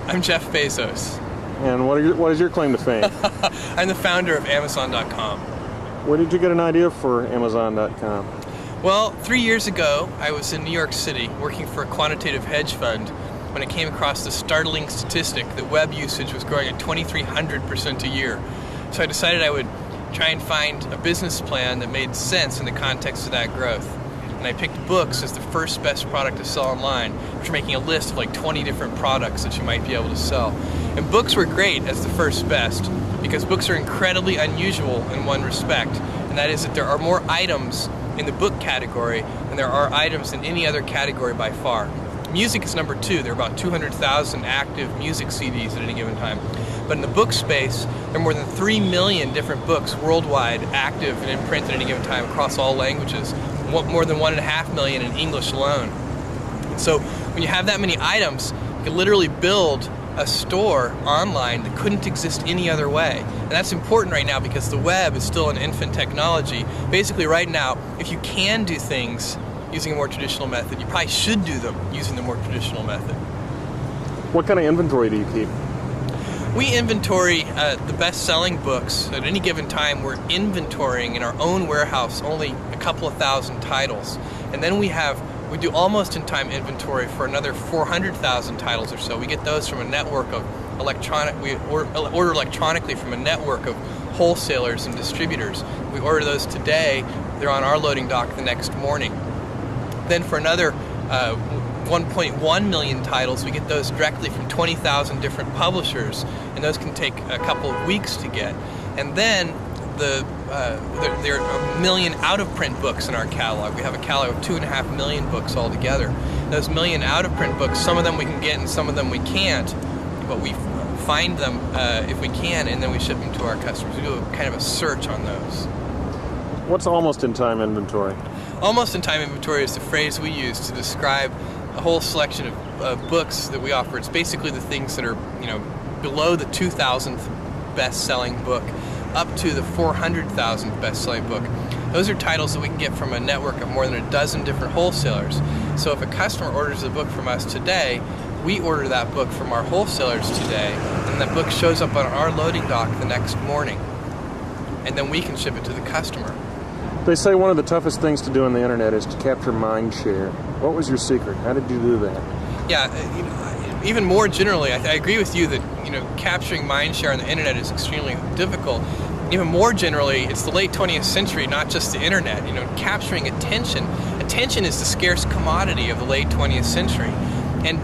I'm Jeff Bezos. And what is your claim to fame? I'm the founder of Amazon.com. Where did you get an idea for Amazon.com? Well, 3 years ago, I was in New York City working for a quantitative hedge fund when I came across the startling statistic that web usage was growing at 2,300% a year. So I decided I would try and find a business plan that made sense in the context of that growth. And I picked books as the first best product to sell online, which are making a list of like 20 different products that you might be able to sell. And books were great as the first best because books are incredibly unusual in one respect, and that is that there are more items in the book category than there are items in any other category by far. Music is number 2. There are about 200,000 active music CDs at any given time. But in the book space, there are more than 3 million different books worldwide active and in print at any given time across all languages. More than 1.5 million in English alone. So when you have that many items, you can literally build a store online that couldn't exist any other way. And that's important right now because the web is still an infant technology. Basically right now, if you can do things using a more traditional method, you probably should do them using the more traditional method. What kind of inventory do you keep? We inventory the best-selling books. At any given time, we're inventorying in our own warehouse only a couple of thousand titles. And then we do almost in-time inventory for another 400,000 titles or so. We get those from a network of we order electronically from a network of wholesalers and distributors. We order those today, they're on our loading dock the next morning. Then for another 1.1 million titles, we get those directly from 20,000 different publishers, and those can take a couple of weeks to get. And then there are 1 million out-of-print books in our catalog. We have a catalog of 2.5 million books altogether. Those 1 million out-of-print books, some of them we can get and some of them we can't, but we find them if we can, and then we ship them to our customers. We do kind of a search on those. What's almost-in-time inventory? Almost-in-time inventory is the phrase we use to describe a whole selection of books that we offer. It's basically the things that are, below the 2,000th best-selling book up to the 400,000th best-selling book. Those are titles that we can get from a network of more than a dozen different wholesalers. So if a customer orders a book from us today, we order that book from our wholesalers today, and that book shows up on our loading dock the next morning, and then we can ship it to the customer. They say one of the toughest things to do on the internet is to capture mind share. What was your secret? How did you do that? Yeah, even more generally, I agree with you that capturing mind share on the internet is extremely difficult. Even more generally, it's the late 20th century, not just the internet. Capturing attention. Attention is the scarce commodity of the late 20th century. And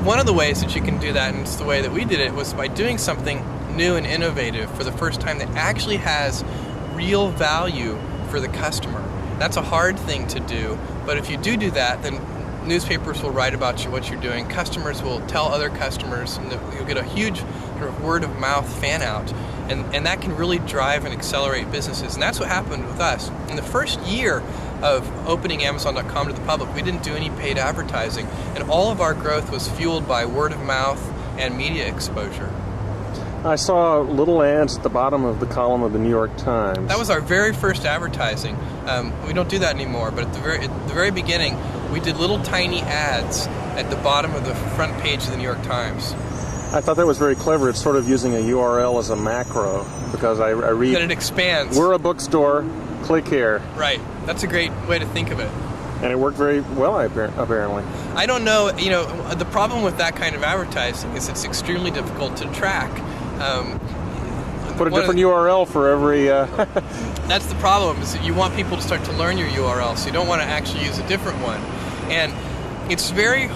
one of the ways that you can do that, and it's the way that we did it, was by doing something new and innovative for the first time that actually has real value for the customer. That's a hard thing to do, but if you do that, then newspapers will write about what you're doing, customers will tell other customers, and you'll get a huge sort of word-of-mouth fan-out, and that can really drive and accelerate businesses, and that's what happened with us. In the first year of opening Amazon.com to the public, we didn't do any paid advertising, and all of our growth was fueled by word-of-mouth and media exposure. I saw little ads at the bottom of the column of the New York Times. That was our very first advertising. We don't do that anymore, but at the very beginning, we did little tiny ads at the bottom of the front page of the New York Times. I thought that was very clever. It's sort of using a URL as a macro, because I read... That it expands. We're a bookstore, click here. Right. That's a great way to think of it. And it worked very well, apparently. I don't know, the problem with that kind of advertising is it's extremely difficult to track. Put a different URL for every... That's the problem, is that you want people to start to learn your URL, so you don't want to actually use a different one. And it's very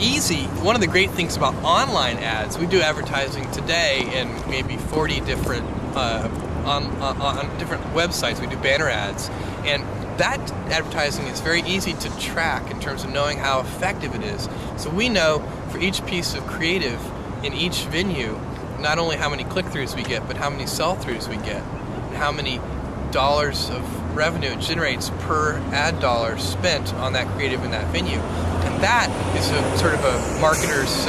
easy. One of the great things about online ads, we do advertising today in maybe 40 different, on different websites. We do banner ads. And that advertising is very easy to track in terms of knowing how effective it is. So we know for each piece of creative in each venue, not only how many click-throughs we get, but how many sell-throughs we get, and how many dollars of revenue it generates per ad dollar spent on that creative in that venue. And that is a sort of a marketer's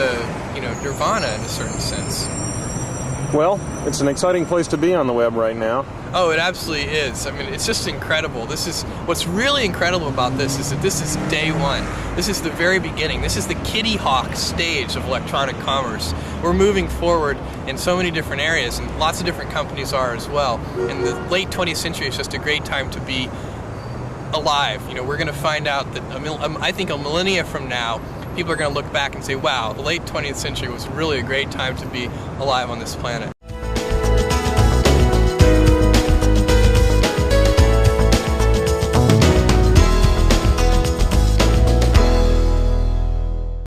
nirvana in a certain sense. Well, it's an exciting place to be on the web right now. Oh, it absolutely is. I mean, it's just incredible. This is what's really incredible about this is that this is day one. This is the very beginning. This is the Kitty Hawk stage of electronic commerce. We're moving forward in so many different areas, and lots of different companies are as well. And the late 20th century is just a great time to be alive. You know, we're going to find out that I think a millennia from now, people are going to look back and say, wow, the late 20th century was really a great time to be alive on this planet.